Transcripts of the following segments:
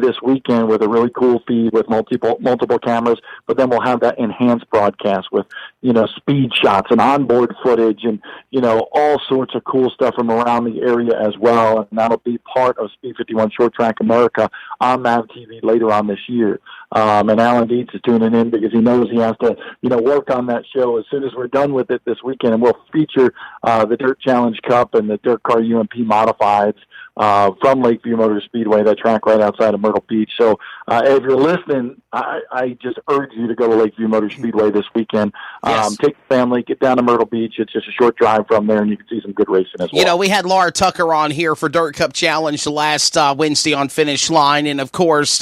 this weekend with a really cool feed with multiple cameras, but then we'll have that enhanced broadcast with, speed shots and onboard footage and, all sorts of cool stuff from around the area as well. And that'll be part of Speed 51 Short Track America on MAV TV later on this year. And Alan Dietz is tuning in because he knows he has to, work on that show as soon as we're done with it this weekend. And we'll feature the Dirt Challenge Cup and the Dirt Car UMP Modifieds from Lakeview Motor Speedway, that track right outside of Myrtle Beach. So if you're listening, I just urge you to go to Lakeview Motor Speedway this weekend. Yes. Take the family, get down to Myrtle Beach. It's just a short drive from there, and you can see some good racing as well. We had Laura Tucker on here for Dirt Cup Challenge last Wednesday on Finish Line, and of course,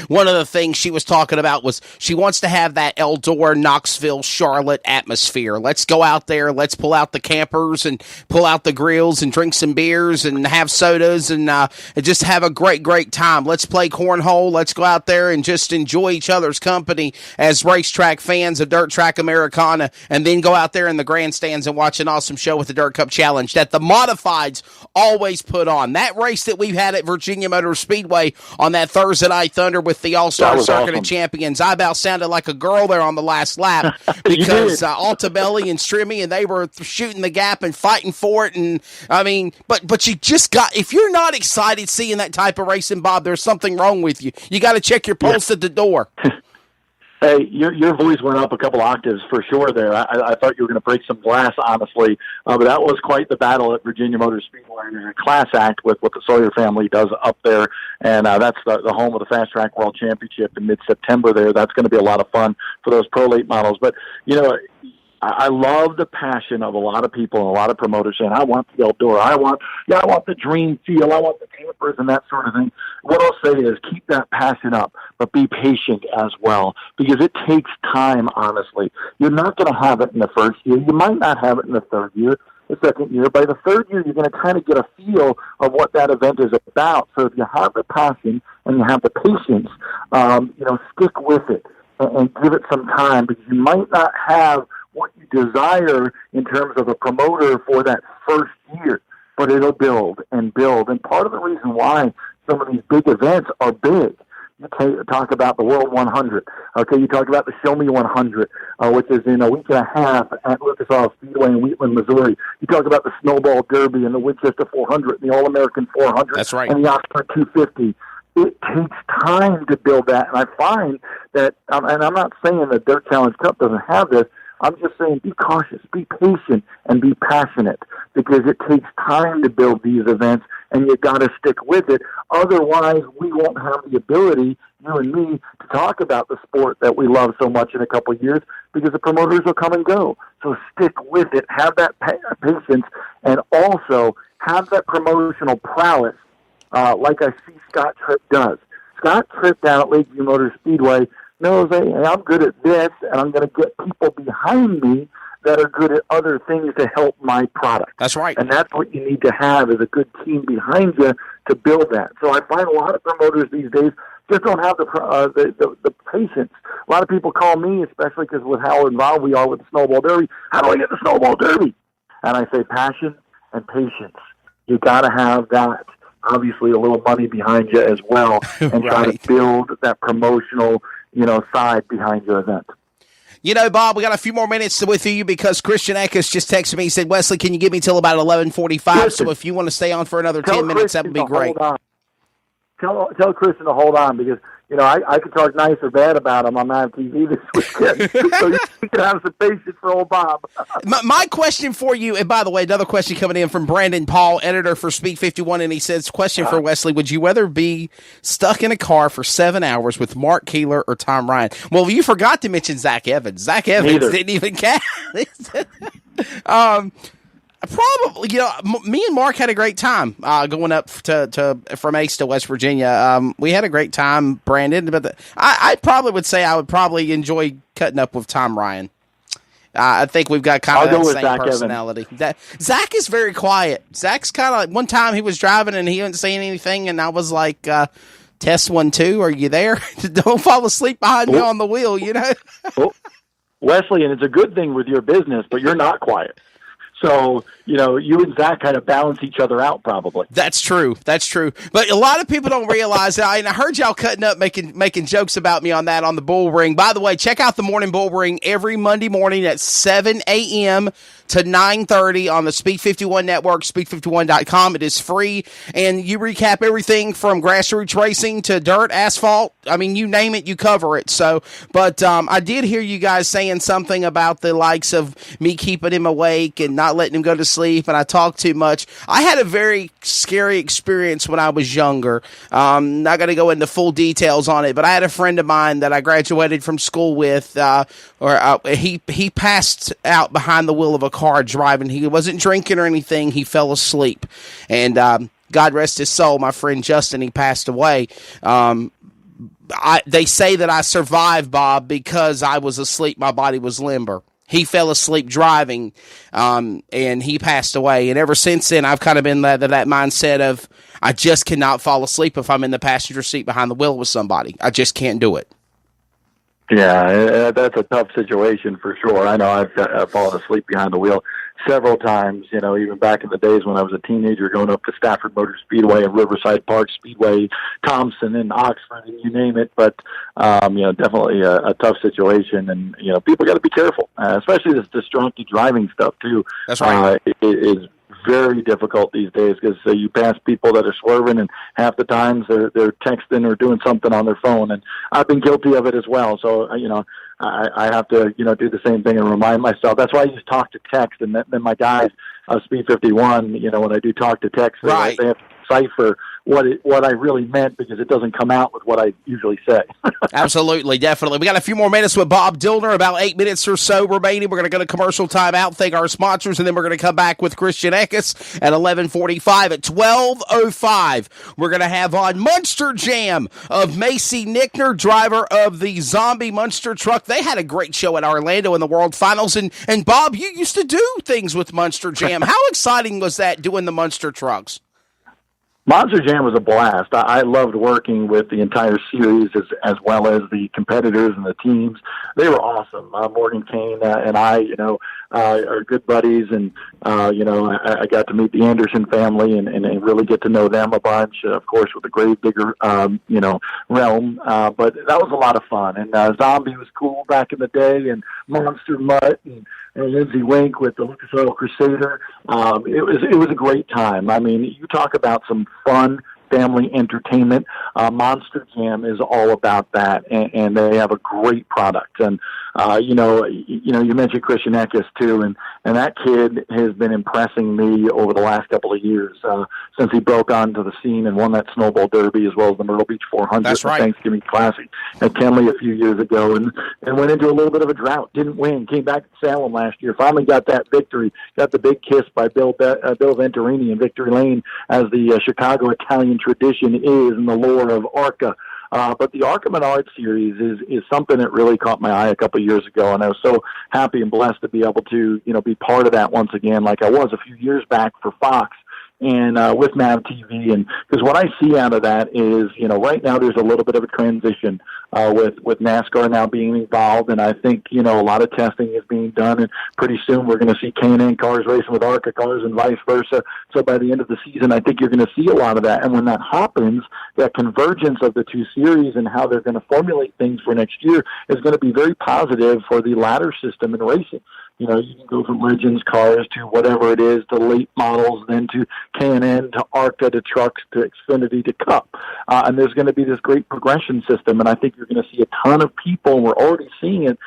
one of the things she was talking about was she wants to have that Eldora, Knoxville, Charlotte atmosphere. Let's go out there, let's pull out the campers and pull out the grills and drink some beers and have sodas and just have a great time. Let's play cornhole. Let's go out there and just enjoy each other's company as racetrack fans of Dirt Track Americana, and then go out there in the grandstands and watch an awesome show with the Dirt Cup Challenge that the Modifieds always put on. That race that we've had at Virginia Motor Speedway on that Thursday Night Thunder with the All-Star Circuit awesome. of Champions, I about sounded like a girl there on the last lap because Altabelli and Strimmy, and they were shooting the gap and fighting for it. And I mean, but you just got, if you're not excited seeing that type of racing, Bob, there's something wrong with you. You got to check your pulse at the door. Hey, your voice went up a couple octaves for sure there. I thought you were going to break some glass, honestly. But that was quite the battle at Virginia Motor Speedway. There's a class act with what the Sawyer family does up there. And that's the home of the Fast Track World Championship in mid-September there. That's going to be a lot of fun for those Pro Late models. But, I love the passion of a lot of people and a lot of promoters saying, I want the Eldora, I want the dream feel, I want the campers and that sort of thing. What I'll say is keep that passion up, but be patient as well, because it takes time, honestly. You're not going to have it in the first year. You might not have it in the third year, the second year. By the third year, you're going to kind of get a feel of what that event is about. So if you have the passion and you have the patience, stick with it and give it some time, because you might not have what you desire in terms of a promoter for that first year, but it'll build and build. And part of the reason why some of these big events are big, you talk about the World 100, okay, you talk about the Show Me 100, which is in a week and a half at Lucas Oil Speedway in Wheatland, Missouri. You talk about the Snowball Derby and the Winchester 400 and the All-American 400. That's right. And the Oxford 250. It takes time to build that, and I find that, and I'm not saying the Dirt Challenge Cup doesn't have this, I'm just saying be cautious, be patient, and be passionate, because it takes time to build these events, and you got to stick with it. Otherwise, we won't have the ability, you and me, to talk about the sport that we love so much in a couple of years, because the promoters will come and go. So stick with it, have that patience, and also have that promotional prowess, like I see Scott Tripp does. Scott Tripp down at Lakeview Motor Speedway knows, hey, I'm good at this, and I'm going to get people behind me that are good at other things to help my product. That's right. And that's what you need to have, is a good team behind you to build that. So I find a lot of promoters these days just don't have the patience. A lot of people call me, especially because with how involved we are with the Snowball Derby, how do I get the Snowball Derby? And I say passion and patience. You got to have that. Obviously, a little money behind you as well, and try to build that promotional side behind your event. Bob, we got a few more minutes with you because Christian Eckes just texted me. He said, Wesley, can you give me till about 11:45? So if you want to stay on for another 10 minutes, that would be great. Tell Christian to hold on, because I could talk nice or bad about him on MAV TV this weekend, so you can have some patience for old Bob. My question for you, and by the way, another question coming in from Brandon Paul, editor for Speed 51, and he says, question for Wesley, would you rather be stuck in a car for 7 hours with Mark Keeler or Tom Ryan? Well, you forgot to mention Zach Evans. Zach Evans didn't even count. Probably, me and Mark had a great time going up from Ace to West Virginia. We had a great time, Brandon. But I probably would say I would probably enjoy cutting up with Tom Ryan. I think we've got kind of the same Zach personality. Zach is very quiet. Zach's kind of like, one time he was driving and he wasn't saying anything, and I was like, test 1, 2, are you there? Don't fall asleep behind me on the wheel, Wesley, and it's a good thing with your business, but you're not quiet. So, you and Zach kind of balance each other out probably. That's true. But a lot of people don't realize that. And I heard y'all cutting up, making jokes about me on that on the Bull Ring. By the way, check out the Morning Bull Ring every Monday morning at 7 a.m. to 9:30 on the Speed 51 network, speed51.com. It is free, and you recap everything from grassroots racing to dirt, asphalt. I mean, you name it, you cover it. So, but I did hear you guys saying something about the likes of me keeping him awake and not letting him go to sleep, and I talk too much. I had a very scary experience when I was younger. Not going to go into full details on it, but I had a friend of mine that I graduated from school with, he passed out behind the wheel of a car driving. He wasn't drinking or anything. He fell asleep, and God rest his soul, my friend Justin, he passed away. They say that I survived, Bob, because I was asleep. My body was limber. He fell asleep driving, and he passed away. And ever since then, I've kind of been that mindset of I just cannot fall asleep if I'm in the passenger seat behind the wheel with somebody. I just can't do it. Yeah, that's a tough situation for sure. I know I've fallen asleep behind the wheel several times, even back in the days when I was a teenager going up to Stafford Motor Speedway and Riverside Park Speedway, Thompson and Oxford, and you name it. But, definitely a tough situation. And, people got to be careful, especially this distracted driving stuff, too. That's right. It is very difficult these days because you pass people that are swerving, and half the times they're texting or doing something on their phone. And I've been guilty of it as well. So, I have to, do the same thing and remind myself. That's why I just talk to text, and then my guys, Speed 51, when I do talk to text, right, they have to decipher what I really meant, because it doesn't come out with what I usually say. Absolutely, definitely. We got a few more minutes with Bob Dillner, about 8 minutes or so remaining. We're going to go to commercial timeout, thank our sponsors, and then we're going to come back with Christian Eckes at 11:45. At 12:05, we're going to have on Munster Jam of Macey Nichter, driver of the Zombie Munster truck. They had a great show at Orlando in the World Finals, and Bob, you used to do things with Munster Jam. How exciting was that, doing the Munster trucks? Monster Jam was a blast. I loved working with the entire series as well as the competitors and the teams. They were awesome. Morgan Kane and I, are good buddies, and I got to meet the Anderson family and really get to know them a bunch. Of course, with the Grave Digger, realm. But that was a lot of fun. And Zombie was cool back in the day, and Monster Mutt and Lindsey Wink with the Lucas Oil Crusader. It was a great time. I mean, you talk about some fun family entertainment. Monster Jam is all about that, and they have a great product. And you mentioned Christian Eckes too, and that kid has been impressing me over the last couple of years since he broke onto the scene and won that Snowball Derby as well as the Myrtle Beach 400 That's right. Thanksgiving Classic at Kenley a few years ago, and went into a little bit of a drought. Didn't win. Came back to Salem last year. Finally got that victory. Got the big kiss by Bill Venturini in Victory Lane, as the Chicago Italian tradition is in the lore of ARCA. But the ARCA Menard series is something that really caught my eye a couple of years ago, and I was so happy and blessed to be able to, be part of that once again, like I was a few years back for Fox and with Nav TV. And because what I see out of that is, right now there's a little bit of a transition with NASCAR now being involved, and I think, a lot of testing is being done, and pretty soon we're going to see K&N cars racing with ARCA cars and vice versa. So by the end of the season, I think you're going to see a lot of that. And when that happens, that convergence of the two series and how they're going to formulate things for next year is going to be very positive for the ladder system in racing. You can go from Legends cars to whatever it is, to late models, then to K&N, to ARCA, to trucks, to Xfinity, to Cup. And there's going to be this great progression system, and I think you're going to see a ton of people, and we're already seeing it,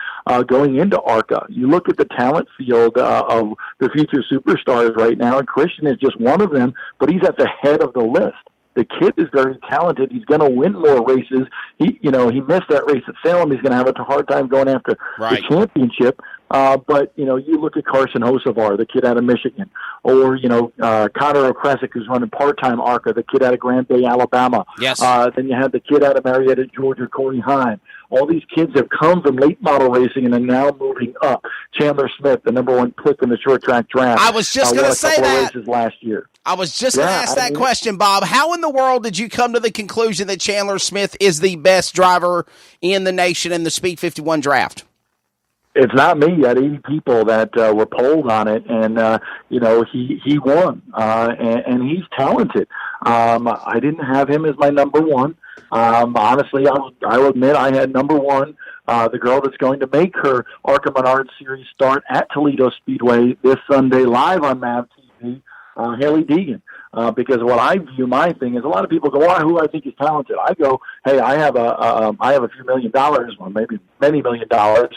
going into ARCA. You look at the talent field of the future superstars right now, and Christian is just one of them, but he's at the head of the list. The kid is very talented. He's going to win more races. He missed that race at Salem. He's going to have a hard time going after the championship. But, you look at Carson Hocevar, the kid out of Michigan, or, Connor O'Kresick, who's running part-time ARCA, the kid out of Grand Bay, Alabama. Yes. Then you have the kid out of Marietta, Georgia, Corey Heim. All these kids have come from late model racing and are now moving up. Chandler Smith, the number one pick in the short track draft. I was just going to say that. Races last year. I was just going to ask that question, Bob. How in the world did you come to the conclusion that Chandler Smith is the best driver in the nation in the Speed 51 draft? It's not me. You had 80 people that were polled on it, and he won, and he's talented. I didn't have him as my number one. Honestly, I'll admit I had number one. The girl that's going to make her ARCA Menard Series start at Toledo Speedway this Sunday live on MAV TV, Haley Deegan. Because what I view, my thing is, a lot of people go, "Oh, who I think is talented." I go, "Hey, I have a few $1 million, or maybe many $1 million,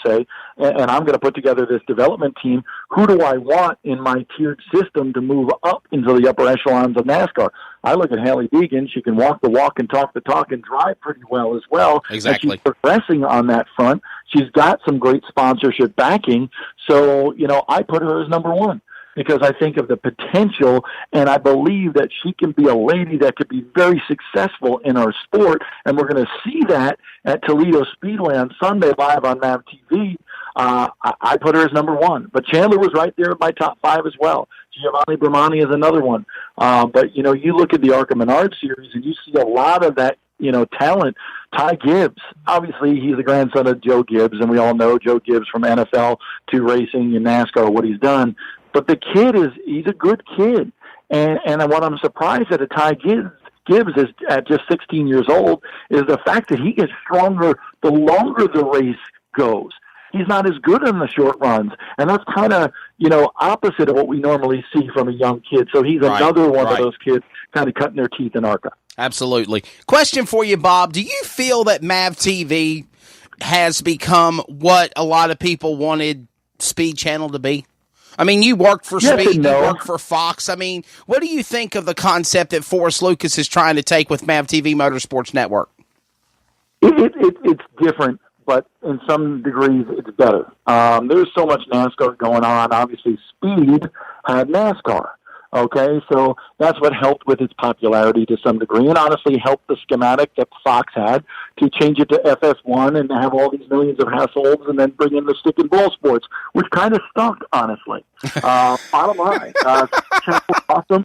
say, and I'm going to put together this development team. Who do I want in my tiered system to move up into the upper echelons of NASCAR?" I look at Haley Deegan; she can walk the walk and talk the talk and drive pretty well as well. Exactly. And she's progressing on that front. She's got some great sponsorship backing, so I put her as number one, because I think of the potential, and I believe that she can be a lady that could be very successful in our sport, and we're going to see that at Toledo Speedway on Sunday live on MAV TV. I put her as number one, but Chandler was right there in my top five as well. Giovanni Bramani is another one. But you look at the ARCA Menard Series, and you see a lot of that talent. Ty Gibbs, obviously he's the grandson of Joe Gibbs, and we all know Joe Gibbs from NFL to racing and NASCAR, what he's done. But the kid he's a good kid. And what I'm surprised at Ty Gibbs is at just 16 years old is the fact that he gets stronger the longer the race goes. He's not as good in the short runs. And that's kind of, opposite of what we normally see from a young kid. So he's another one of those kids kind of cutting their teeth in ARCA. Absolutely. Question for you, Bob. Do you feel that MAV TV has become what a lot of people wanted Speed Channel to be? I mean, you worked for Speed, you worked for Fox. I mean, what do you think of the concept that Forrest Lucas is trying to take with MAV TV Motorsports Network? It's different, but in some degrees it's better. There's so much NASCAR going on. Obviously, Speed had NASCAR. Okay, so that's what helped with its popularity to some degree, and honestly helped the schematic that Fox had to change it to FS1 and have all these millions of households and then bring in the stick and ball sports, which kind of stunk, honestly. Bottom line, was awesome.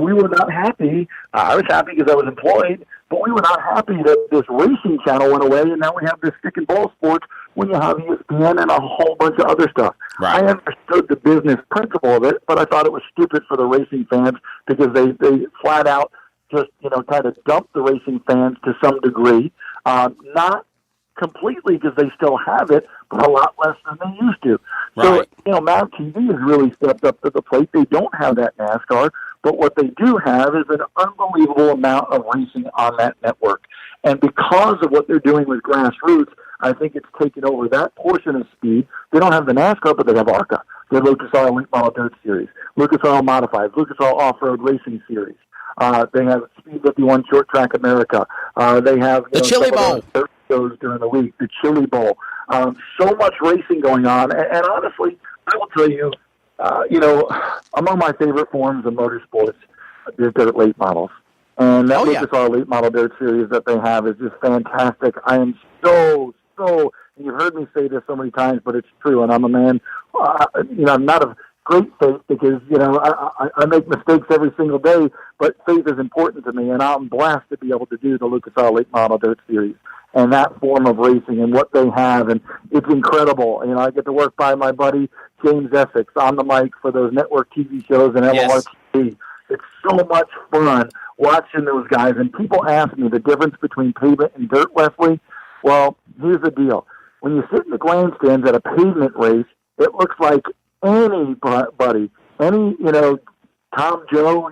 We were not happy. I was happy because I was employed, but we were not happy that this racing channel went away, and now we have this stick and ball sports when you have ESPN and a whole bunch of other stuff. Right. I understood the business principle of it, but I thought it was stupid for the racing fans because they flat out just, kind of dumped the racing fans to some degree. Not completely because they still have it, but a lot less than they used to. Right. So, MAV TV has really stepped up to the plate. They don't have that NASCAR, but what they do have is an unbelievable amount of racing on that network. And because of what they're doing with grassroots, I think it's taken over that portion of Speed. They don't have the NASCAR, but they have ARCA. They have Lucas Oil Late Model Dirt Series, Lucas Oil Modified, Lucas Oil Off-Road Racing Series. They have Speed 51 Short Track America. They have the Chili Bowl shows during the week, the Chili Bowl. So much racing going on, and honestly, I will tell you, among my favorite forms of motorsports is dirt late models. And that Lucas Oil Late Model Dirt Series that they have is just fantastic. I am so, and you've heard me say this so many times, but it's true, and I'm a man, I'm not of great faith because, I make mistakes every single day, but faith is important to me, and I'm blessed to be able to do the Lucas Oil Late Model Dirt Series and that form of racing and what they have, and it's incredible. I get to work by my buddy James Essex on the mic for those network TV shows and LMR TV. It's so much fun watching those guys, and people ask me the difference between pavement and dirt, Wesley. Well, here's the deal. When you sit in the grandstands at a pavement race, it looks like anybody, any, Tom Joe,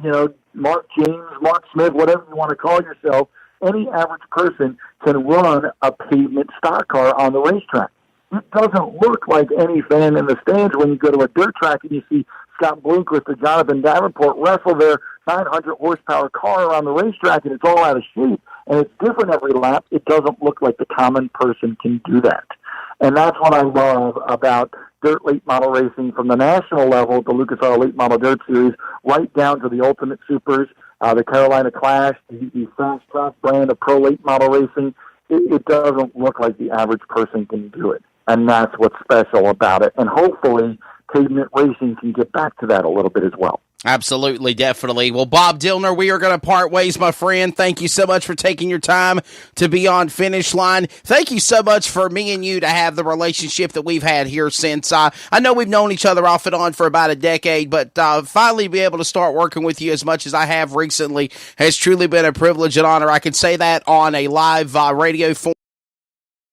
Mark James, Mark Smith, whatever you want to call yourself, any average person can run a pavement stock car on the racetrack. It doesn't look like any fan in the stands when you go to a dirt track and you see Scott Bloomquist or Jonathan Davenport wrestle their 900 horsepower car around the racetrack, and it's all out of shape, and it's different every lap. It doesn't look like the common person can do that. And that's what I love about dirt late model racing from the national level, the Lucas Oil Late Model Dirt Series, right down to the Ultimate Supers, the Carolina Clash, the Fast Track brand of pro late model racing. It doesn't look like the average person can do it. And that's what's special about it. And hopefully pavement racing can get back to that a little bit as well. Absolutely, definitely. Well, Bob Dillner, we are going to part ways, my friend. Thank you so much for taking your time to be on Finish Line. Thank you so much for me and you to have the relationship that we've had here since, I know we've known each other off and on for about a decade, but finally be able to start working with you as much as I have recently has truly been a privilege and honor. I can say that on a live radio form.